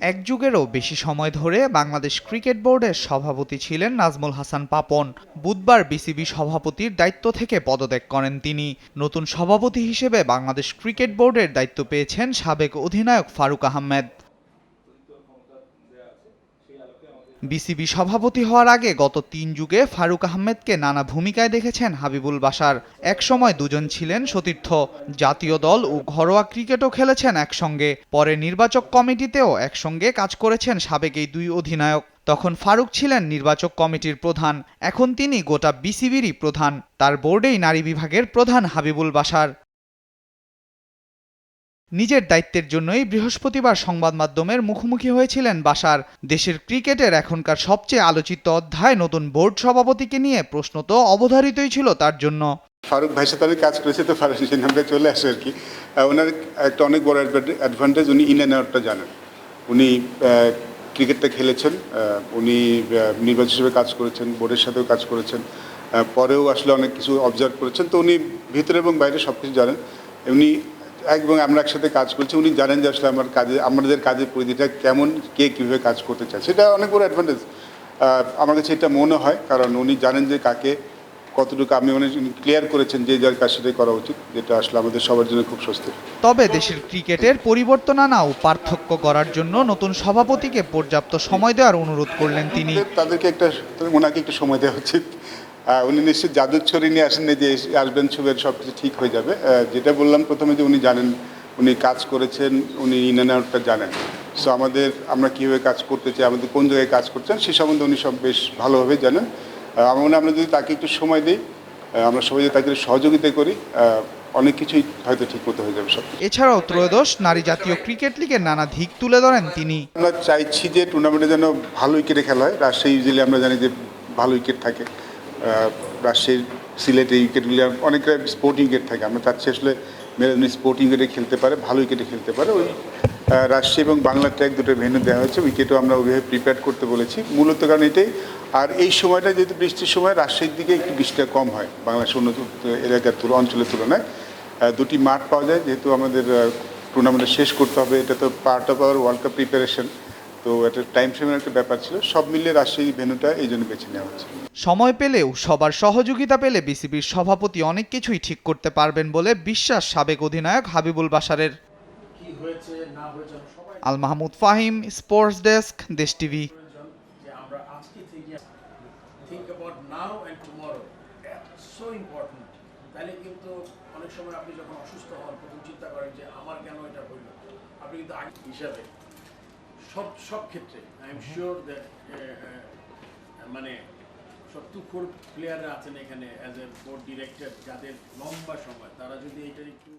এক যুগেরও বেশি সময় ধরে বাংলাদেশ ক্রিকেট বোর্ডের সভাপতি ছিলেন নাজমুল হাসান পাপন। বুধবার বিসিবি সভাপতির দায়িত্ব থেকে পদত্যাগ করেন তিনি। নতুন সভাপতি হিসেবে বাংলাদেশ ক্রিকেট বোর্ডের দায়িত্ব পেয়েছেন সাবেক অধিনায়ক ফারুক আহমেদ। বিসিবি সভাপতি হওয়ার আগে গত ৩ যুগে ফারুক আহমেদকে নানা ভূমিকায় দেখেছেন হাবিবুল বাশার। একসময় দুজন ছিলেন সতীর্থ, জাতীয় দল ও ঘরোয়া ক্রিকেটও খেলেছেন একসঙ্গে। পরে নির্বাচক কমিটিতেও একসঙ্গে কাজ করেছেন সাবেক এই দুই অধিনায়ক। তখন ফারুক ছিলেন নির্বাচক কমিটির প্রধান, এখন তিনি গোটা বিসিবিরই প্রধান। তার বোর্ডেই নারী বিভাগের প্রধান হাবিবুল বাশার। নিজের দায়িত্বের জন্যই বৃহস্পতিবার সংবাদ মাধ্যমের মুখোমুখি হয়েছিলেন বাশার। দেশের ক্রিকেটের এখনকার সবচেয়ে আলোচিত অধ্যায় নতুন বোর্ড সভাপতিকে নিয়ে প্রশ্ন তো অবধারিতই ছিল তার জন্য। ফারুক ভাইয়ের সাথে আমি কাজ করেছি, তো ফারুক নামটা চলে আসে আর কি। ওনার একটা অনেক বড় অ্যাডভান্টেজ, উনি ইন অ্যান্ড আউটটা জানেন। উনি ক্রিকেটটা খেলেছেন, উনি নির্বাচক হিসেবে কাজ করেছেন, বোর্ডের সাথেও কাজ করেছেন, পরেও আসলে অনেক কিছু অবজার্ভ করেছেন। তো উনি ভিতরে এবং বাইরে সব কিছু জানেন। উনি এবং আমরা একসাথে কাজ করছি, উনি জানেন যে আসলে আমাদের কাজের পরিধিটা কেমন, কে কীভাবে কাজ করতে চায়, সেটা অনেক বড় অ্যাডভান্টেজ আমার কাছে এটা মনে হয়। কারণ উনি জানেন যে কাকে কতটুকু, আমি উনি ক্লিয়ার করেছেন যে যার কাজ সেটাই করা উচিত, যেটা আসলে আমাদের সবার জন্য খুব স্বস্তির। তবে দেশের ক্রিকেটের পরিবর্তন আনা ও পার্থক্য করার জন্য নতুন সভাপতিকে পর্যাপ্ত সময় দেওয়ার অনুরোধ করলেন তিনি। তাদেরকে ওনাকে একটু সময় দেওয়া উচিত। উনি নিশ্চিত জাদুর ছড়ি নিয়ে আসেন যে আসবেন ছবির সব কিছু ঠিক হয়ে যাবে। যেটা বললাম প্রথমে, যে উনি জানেন, উনি কাজ করেছেন, উনি ইন অ্যান্ড আউটটা জানেন। সো আমরা কীভাবে কাজ করতে চাই, আমাদের কোন জায়গায় কাজ করছেন সে সম্বন্ধে উনি সব বেশ ভালোভাবে জানেন। আমার মনে হয় আমরা যদি তাকে একটু সময় দিই, আমরা সবাই যদি তাকে সহযোগিতা করি, অনেক কিছুই হয়তো ঠিক মতো হয়ে যাবে সব। এছাড়াও ত্রয়োদশ নারী জাতীয় ক্রিকেট লিগের নানা দিক তুলে ধরেন তিনি। আমরা চাইছি যে টুর্নামেন্টে যেন ভালো উইকেটে খেলা হয়। রাজশাহী ইউজুয়ালি আমরা জানি যে ভালো উইকেট থাকে, রাজশাহীর সিলেটে উইকেটগুলি অনেকটা স্পোর্টিং উইকেট থাকে। আমরা চাচ্ছি আসলে মেয়েরা স্পোর্টিং উইকেটে খেলতে পারে, ভালো উইকেটে খেলতে পারে। ওই রাজশাহী এবং বাংলা ট্র্যাক দুটো ভেন্যু দেওয়া হয়েছে, উইকেটও আমরা ওইভাবে প্রিপেয়ার করতে বলেছি, মূলত কারণ এটাই। আর এই সময়টা যেহেতু বৃষ্টির সময়, রাজশাহীর দিকে একটু বৃষ্টিটা কম হয় বাংলাদেশের অন্য এলাকার অঞ্চলের তুলনায়। দুটি মাঠ পাওয়া যায়, যেহেতু আমাদের টুর্নামেন্টটা শেষ করতে হবে, এটা তো part of our world cup preparation, তো একটা টাইম ফ্রেমের একটা ব্যাপার ছিল। সব মিলিয়ে রাজশাহী ভেন্যুটা এই জন্য বেছে নেওয়া হচ্ছে। সময় পেলেও সবার সহযোগিতা পেলে বিসিবির সভাপতি অনেক কিছুই ঠিক করতে পারবেন বলে বিশ্বাস সাবেক অধিনায়ক হাবিবুল বাশারের। আল মাহমুদ ফাহিম, স্পোর্টস ডেস্ক, দেশ টিভি। তাহলে কিন্তু অনেক সময় আপনি যখন অসুস্থ হন, প্রথম চিন্তা করেন যে আমার কেন এটা হইল। আপনি কিন্তু আগে হিসাবে সব ক্ষেত্রে আই এম শিওর দ্যাট মানে সব তুখোর প্লেয়াররা আছেন এখানে অ্যাজ এ বোর্ড ডিরেক্টর, যাদের লম্বা সময়, তারা যদি এটা একটু